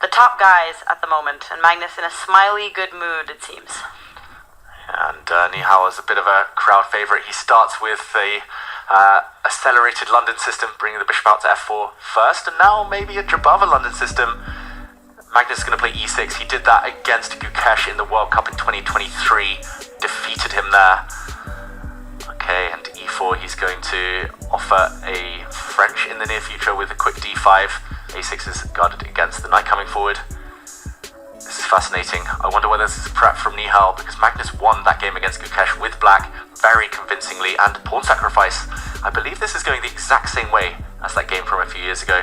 the top guys at the moment, and Magnus in a smiley, good mood, it seems. And Nihal is a bit of a crowd favourite. He starts with a accelerated London system, bringing the bishop out to f4 first, and now maybe a Jabava London system. Magnus is going to play e6. He did that against Gukesh in the World Cup in 2023, defeated him there. Okay, and e4, he's going to offer a French in the near future with a quick d5. a6 is guarded against the knight coming forward. This is fascinating. I wonder whether this is prep from Nihal, because Magnus won that game against Gukesh with black very convincingly, and pawn sacrifice. I believe this is going the exact same way as that game from a few years ago.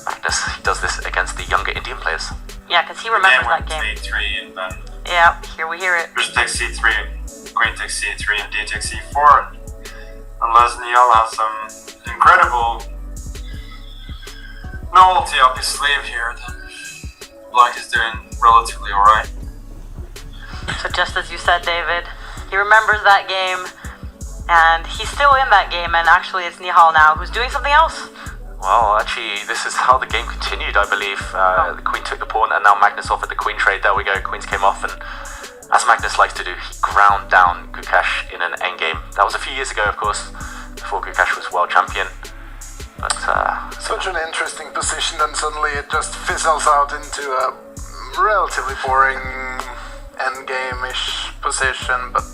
Magnus, he does this against the younger Indian players. Yeah, because he remembers that game. A3 and then... Yeah, here we hear it. Bishop takes c3, queen takes c3, and d takes c4. Unless Nihal has some incredible novelty up his sleeve here, then black is doing relatively alright. So just as you said, David, he remembers that game, and he's still in that game, and actually it's Nihal now who's doing something else. Well, actually, this is how the game continued, I believe. The queen took the pawn, and now Magnus offered the queen trade. There we go, queens came off, and as Magnus likes to do, he ground down Gukesh in an endgame. That was a few years ago, of course, before Gukesh was world champion. But such an interesting position, and suddenly it just fizzles out into a relatively boring endgame-ish position, but...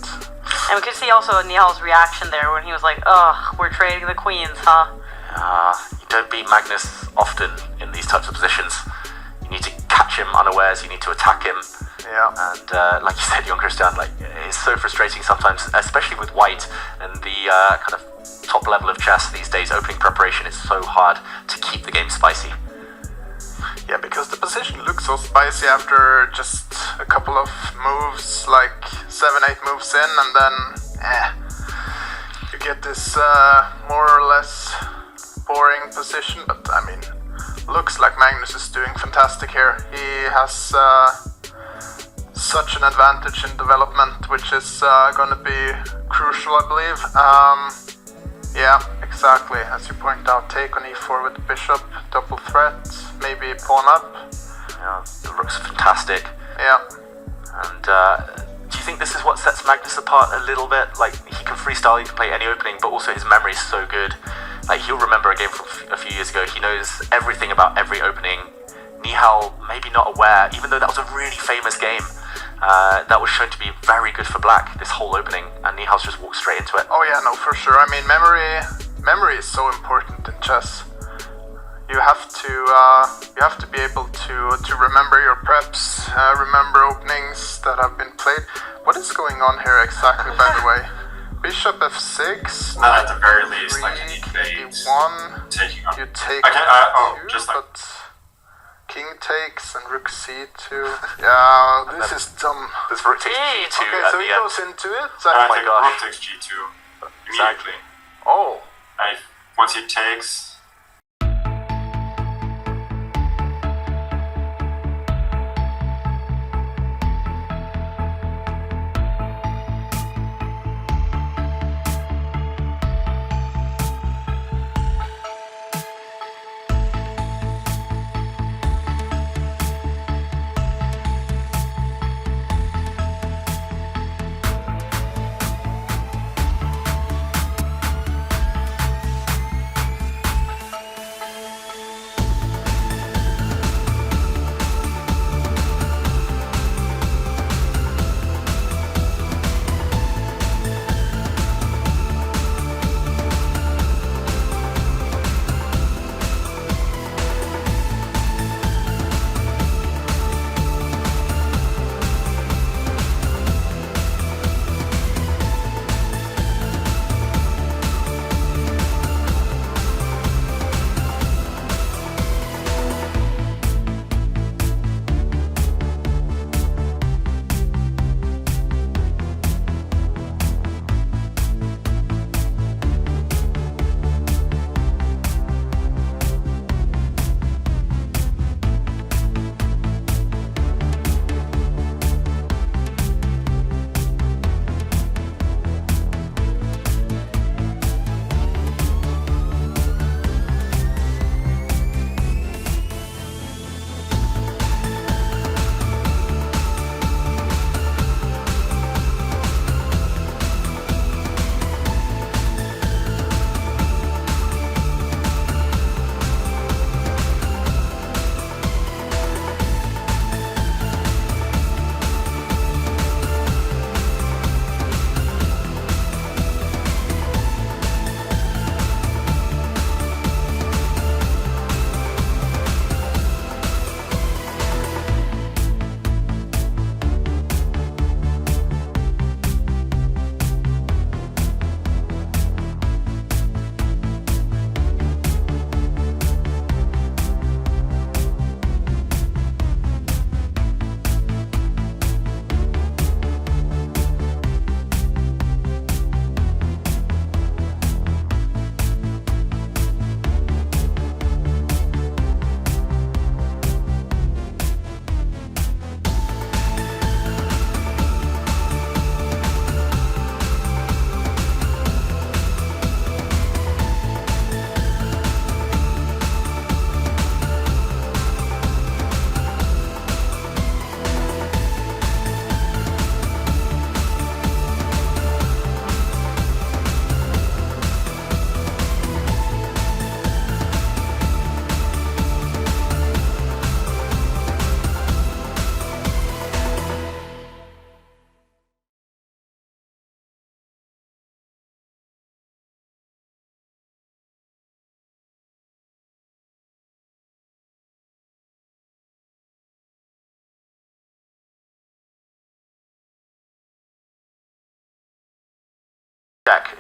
And we could see also Nihal's reaction there when he was like, ugh, we're trading the queens, huh? You don't beat Magnus often in these types of positions. You need to catch him unawares, you need to attack him. Yeah. And like you said, Jon Christian, like, it's so frustrating sometimes, especially with white and the kind of top level of chess these days. Opening preparation is so hard to keep the game spicy. Yeah, because the position looks so spicy after just a couple of moves, like 7-8 moves in, and then you get this more or less boring position. But I mean, looks like Magnus is doing fantastic here. He has such an advantage in development, which is going to be crucial, I believe. Yeah, exactly. As you point out, take on e4 with the bishop, double threat, maybe pawn up. Yeah, the rook's fantastic. Yeah. And do you think this is what sets Magnus apart a little bit? Like, he can freestyle, he can play any opening, but also his memory is so good. Like, he'll remember a game from a few years ago. He knows everything about every opening. Nihal, maybe not aware, even though that was a really famous game. That was shown to be very good for black, this whole opening, and Nihal's just walked straight into it. Oh yeah, no, for sure. I mean, memory is so important in chess. You have to be able to remember your preps, remember openings that have been played. What is going on here exactly, by the way? Bishop f6. Then at the very least, like, you need d1. Taking on. You take oh, two, just like... but king takes and rook c2. Yeah, this is dumb. This rook takes g2 Okay, at so the he end. goes into it. I my think gosh. rook takes g2 Exactly. immediately. Oh. And once he takes...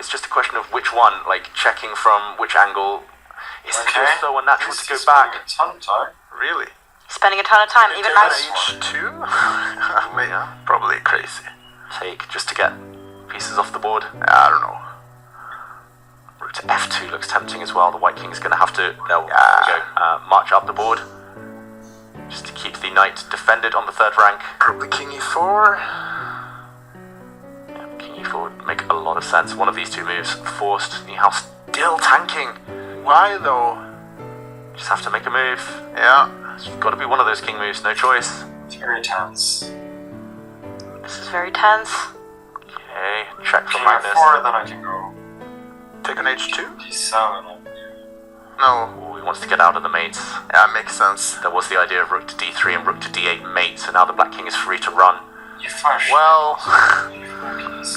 It's just a question of which one, like checking from which angle. It's just so unnatural to go back. A ton of time. Really? Spending a ton of time. Even Magnus. H2? I mean, probably crazy. Take just to get pieces off the board. I don't know. Rook to F2 looks tempting as well. The White King is going to have to there we go, march up the board just to keep the knight defended on the third rank. Probably King E4. Yeah, King E4 would make a lot of sense. One of these two moves forced. Nihal still tanking. Why though? Just have to make a move. Yeah. It's got to be one of those king moves. No choice. It's very tense. This is very tense. Okay, check for King Magnus. F4, then I can go Take an H2? D7. No. Oh, he wants to get out of the mates. Yeah, makes sense. There was the idea of rook to D3 and rook to D8 mate, so now the black king is free to run. E5. Well,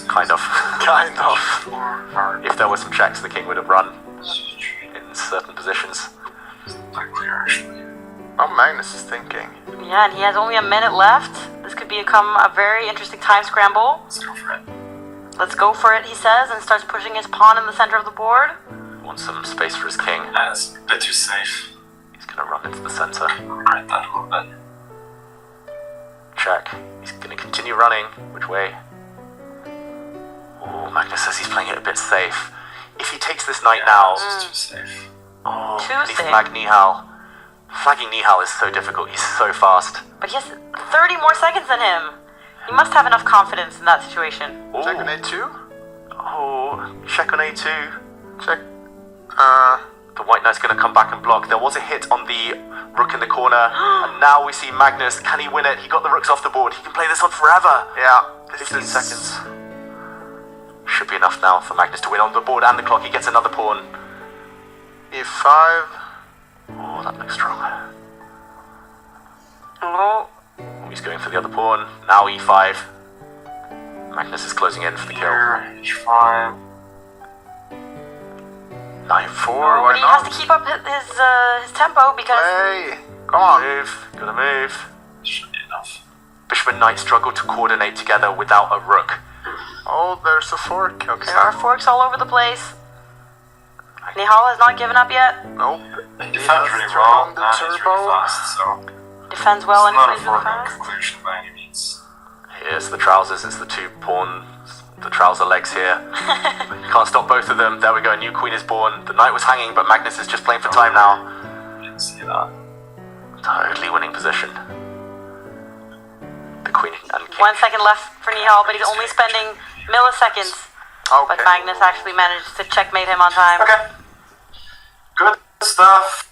Kind of. kind of. If there were some checks, the king would have run in certain positions. Not clear actually. Oh, Magnus is thinking. Yeah, and he has only a minute left. This could become a very interesting time scramble. Let's go for it. Let's go for it, he says, and starts pushing his pawn in the center of the board. Wants some space for his king. That's a bit too safe. He's going to run into the center. Regret that a little bit. Check. He's going to continue running. Which way? Oh, Magnus says he's playing it a bit safe. If he takes this knight now... This is too safe. Oh, Too can he safe. flag Nihal? Flagging Nihal is so difficult. He's so fast. But he has 30 more seconds than him. He must have enough confidence in that situation. Oh, Check on A2? oh, check on A2. Check. The white knight's going to come back and block. There was a hit on the rook in the corner, and now we see Magnus. Can he win it? He got the rooks off the board. He can play this on forever. Yeah. 15 seconds. Should be enough now for Magnus to win on the board and the clock. He gets another pawn. E5. Oh, that looks strong. Oh, Oh, he's going for the other pawn. Now E5. Magnus is closing in for the kill. Here, H5. Knight 4. but Why he has not? to keep up his tempo because Hey, come on. Move. Gotta move. Should be enough. Bishop and knight struggle to coordinate together without a rook. Oh, there's a fork. Okay. there are forks all over the place. Nihal has not given up yet. Nope. He defends really well, the and he's really turbo. fast, so Defends well it's and not a plays really foregone fast. conclusion by any means. Here's the trousers. It's the two pawns, the trouser legs here. Can't stop both of them. There we go. A new queen is born. The knight was hanging, but Magnus is just playing for time now. Didn't see that. Totally winning position. The queen and king. 1 second left for Nihal, but he's only spending milliseconds. Okay. But Magnus actually managed to checkmate him on time. Okay. Good stuff.